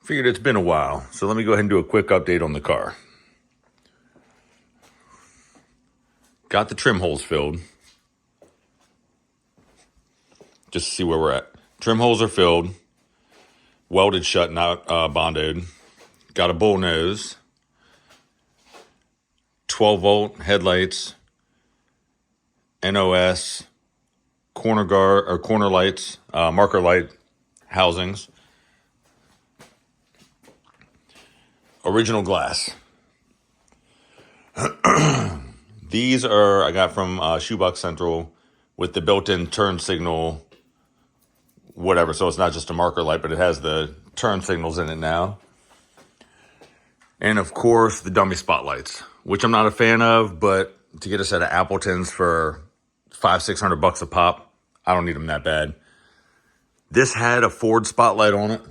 Figured it's been a while, so let me go ahead and do a quick update on the car. Got the trim holes filled. Just to see where we're at. Trim holes are filled. Welded shut, not bonded. Got a bull nose. 12-volt headlights. NOS. Corner guard or corner lights. Marker light housings. Original glass. These are I got from Shoebox Central with the built-in turn signal, whatever. So it's not just a marker light, but it has the turn signals in it now. And of course, the dummy spotlights, which I'm not a fan of, but to get a set of Appletons for $500-600 a pop, I don't need them that bad. This had a Ford spotlight on it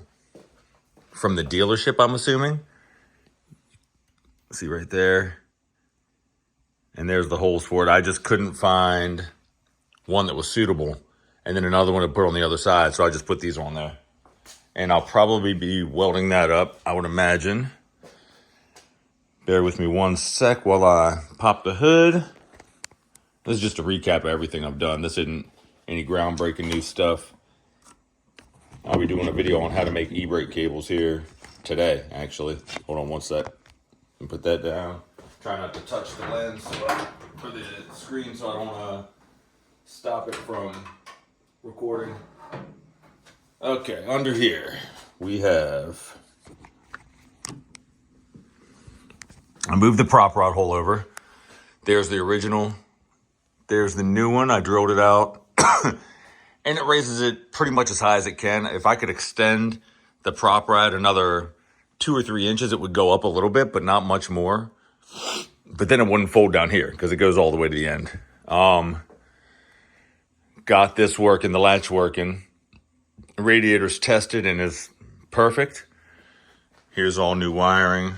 from the dealership, I'm assuming. See right there. And there's the holes for it. I just couldn't find one that was suitable. And then another one to put on the other side. So I just put these on there. And I'll probably be welding that up, I would imagine. Bear with me one sec while I pop the hood. This is just a recap of everything I've done. This isn't any groundbreaking new stuff. I'll be doing a video on how to make e-brake cables here today, actually. Hold on one sec. And put that down. Try not to touch the lens for the screen so I don't stop it from recording. Okay, under here we have, I moved the prop rod hole over. There's the original. There's the new one. I drilled it out and it raises it pretty much as high as it can. If I could extend the prop rod another 2 or 3 inches, it would go up a little bit, but not much more. But then it wouldn't fold down here because it goes all the way to the end. Got this working, the latch working. Radiator's tested and is perfect. Here's all new wiring.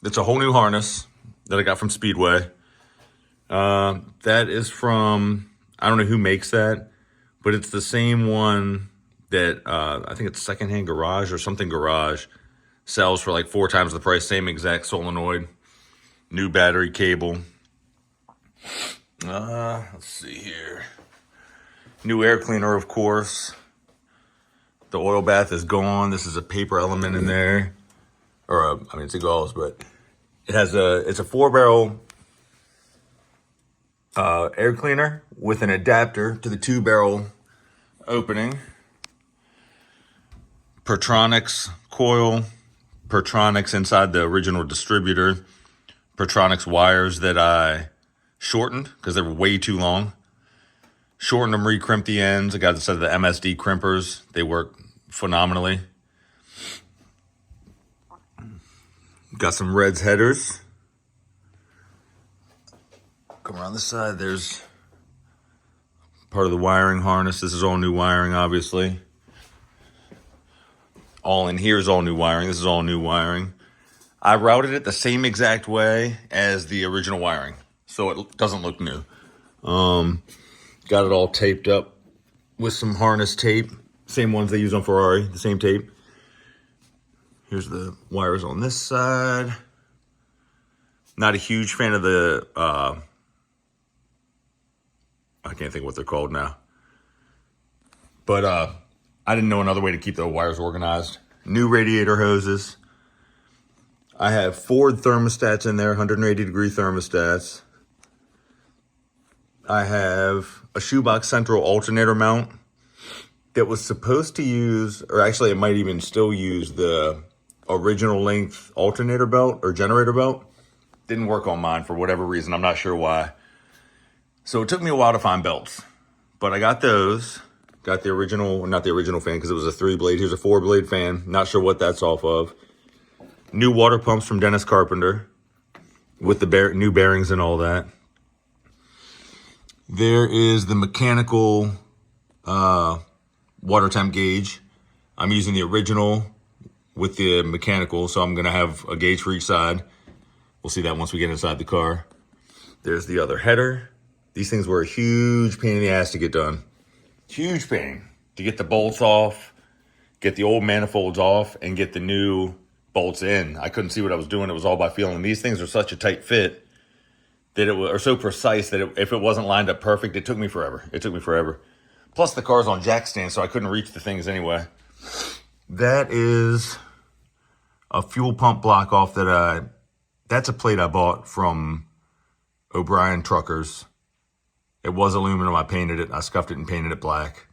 It's a whole new harness that I got from Speedway. That is from, I don't know who makes that, but it's the same one that I think it's Secondhand Garage or something Garage sells for like 4 times the price. Same exact solenoid, new battery cable. Let's see here. New air cleaner, of course. The oil bath is gone. This is a paper element in there, or I mean it's a gauze, but it has it's a 4-barrel air cleaner with an adapter to the 2-barrel opening. Pertronics coil, Pertronics inside the original distributor, Pertronics wires that I shortened because they were way too long. Shortened them, re-crimped the ends. I got a set of the MSD crimpers. They work phenomenally. Got some Reds headers. Come around this side. There's part of the wiring harness. This is all new wiring, obviously. All in here is all new wiring. This is all new wiring. I routed it the same exact way as the original wiring, so it doesn't look new. Got it all taped up with some harness tape. Same ones they use on Ferrari, the same tape. Here's the wires on this side. Not a huge fan of the, I can't think what they're called now. But I didn't know another way to keep the wires organized. New radiator hoses. I have Ford thermostats in there, 180-degree thermostats. I have a Shoebox Central alternator mount that was supposed to use, or actually it might even still use, the original length alternator belt or generator belt. Didn't work on mine for whatever reason. I'm not sure why. So it took me a while to find belts, but I got those. Got the original, not the original fan because it was a 3-blade. Here's a 4-blade fan. Not sure what that's off of. New water pumps from Dennis Carpenter with the new bearings and all that. There is the mechanical water temp gauge. I'm using the original with the mechanical, so I'm going to have a gauge for each side. We'll see that once we get inside the car. There's the other header. These things were a huge pain in the ass to get done. Huge pain to get the bolts off, get the old manifolds off, and get the new bolts in. I couldn't see what I was doing. It was all by feeling. These things are such a tight fit that are so precise that if it wasn't lined up perfect, it took me forever. It took me forever. Plus the car's on jack stands, so I couldn't reach the things anyway. That is a fuel pump block off that's a plate I bought from O'Brien Truckers. It was aluminum. I painted it. I scuffed it and painted it black.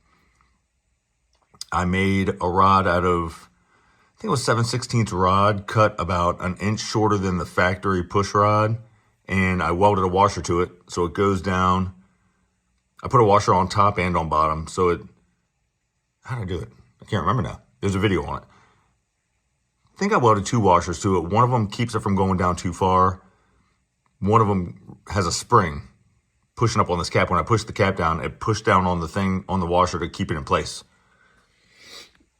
I made a rod out of, I think it was 7/16 rod, cut about an inch shorter than the factory push rod. And I welded a washer to it so it goes down. I put a washer on top and on bottom. So how did I do it? I can't remember now. There's a video on it. I think I welded 2 washers to it. One of them keeps it from going down too far. One of them has a spring pushing up on this cap. When I push the cap down, it pushed down on the thing on the washer to keep it in place.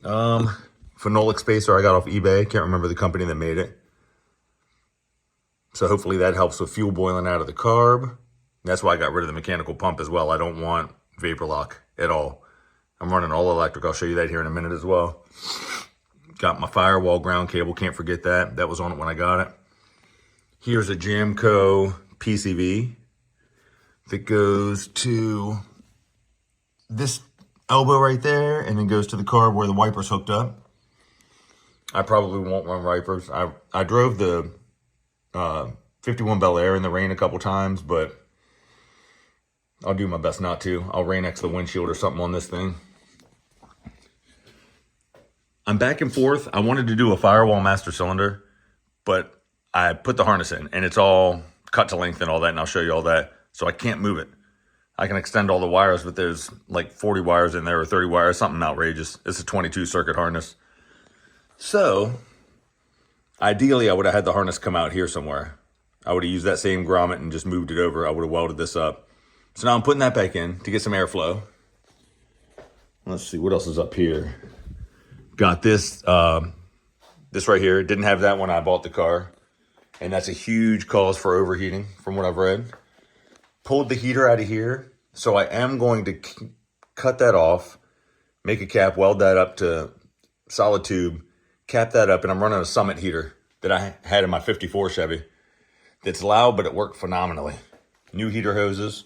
Phenolic spacer I got off eBay. Can't remember the company that made it. So hopefully that helps with fuel boiling out of the carb. That's why I got rid of the mechanical pump as well. I don't want vapor lock at all. I'm running all electric. I'll show you that here in a minute as well. Got my firewall ground cable. Can't forget that. That was on it when I got it. Here's a Jamco PCV that goes to this elbow right there and then goes to the carb where the wiper's hooked up. I probably won't run wipers. I drove the 51 Bel Air in the rain a couple times, but I'll do my best not to. I'll rain X the windshield or something on this thing. I'm back and forth. I wanted to do a firewall master cylinder, but I put the harness in and it's all cut to length and all that, and I'll show you all that. So I can't move it. I can extend all the wires, but there's like 40 wires in there or 30 wires, something outrageous. It's a 22 circuit harness. So ideally I would have had the harness come out here somewhere. I would have used that same grommet and just moved it over. I would have welded this up. So now I'm putting that back in to get some airflow. Let's see, what else is up here? Got this right here. Didn't have that when I bought the car. And that's a huge cause for overheating from what I've read. Pulled the heater out of here. So I am going to cut that off, make a cap, weld that up to solid tube, cap that up, and I'm running a Summit heater that I had in my 54 Chevy. It's loud, but it worked phenomenally. New heater hoses.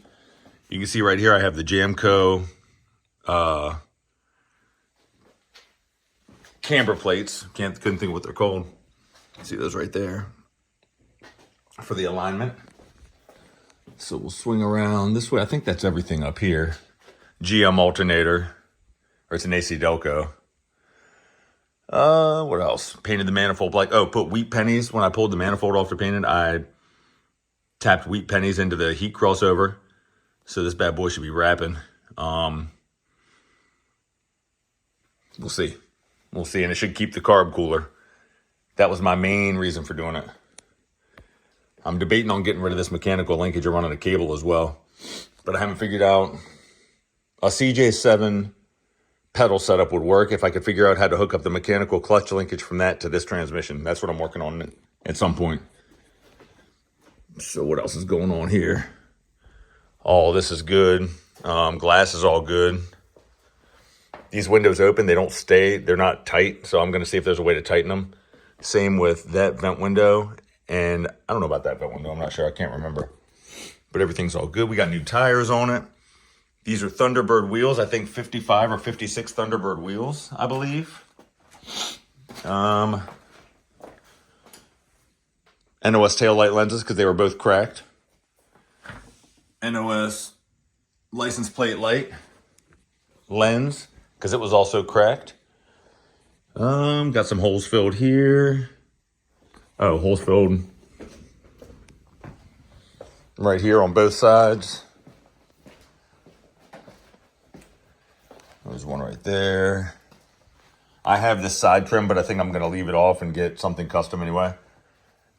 You can see right here I have the Jamco camber plates. Couldn't think of what they're called. See those right there for the alignment. So we'll swing around this way. I think that's everything up here. GM alternator, or it's an AC Delco. What else? Painted the manifold black. Oh, put wheat pennies. When I pulled the manifold off to paint it, I tapped wheat pennies into the heat crossover. So this bad boy should be wrapping. We'll see. We'll see, and it should keep the carb cooler. That was my main reason for doing it. I'm debating on getting rid of this mechanical linkage or running a cable as well. But I haven't figured out a CJ7 pedal setup would work if I could figure out how to hook up the mechanical clutch linkage from that to this transmission. That's what I'm working on at some point. So what else is going on here? Oh, this is good. Glass is all good. These windows open, they don't stay, they're not tight. So I'm going to see if there's a way to tighten them. Same with that vent window. And I don't know about that vent window. I'm not sure. I can't remember. But everything's all good. We got new tires on it. These are Thunderbird wheels. I think 55 or 56 Thunderbird wheels, I believe. NOS taillight lenses because they were both cracked. NOS license plate light lens because it was also cracked. Got some holes filled here. Oh, holes filled right here on both sides. There's one right there. I have this side trim, but I think I'm going to leave it off and get something custom anyway.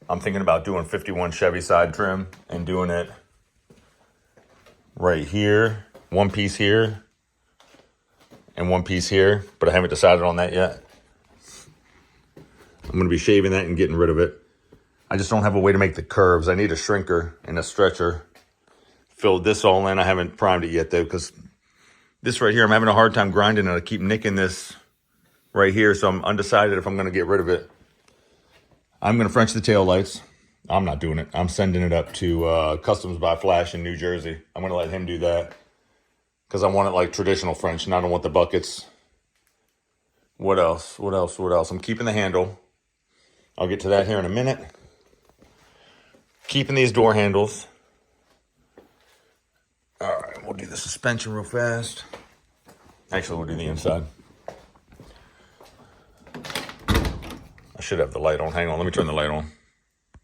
I'm thinking about doing 51 Chevy side trim and doing it right here. One piece here and one piece here, but I haven't decided on that yet. I'm going to be shaving that and getting rid of it. I just don't have a way to make the curves. I need a shrinker and a stretcher. Filled this all in. I haven't primed it yet though, because this right here, I'm having a hard time grinding it. I keep nicking this right here, so I'm undecided if I'm going to get rid of it. I'm going to French the tail lights. I'm not doing it. I'm sending it up to Customs by Flash in New Jersey. I'm going to let him do that because I want it like traditional French, and I don't want the buckets. What else? What else? What else? I'm keeping the handle. I'll get to that here in a minute. Keeping these door handles. All right, we'll do the suspension real fast. Actually, we'll do the inside. I should have the light on. Hang on, let me turn the light on.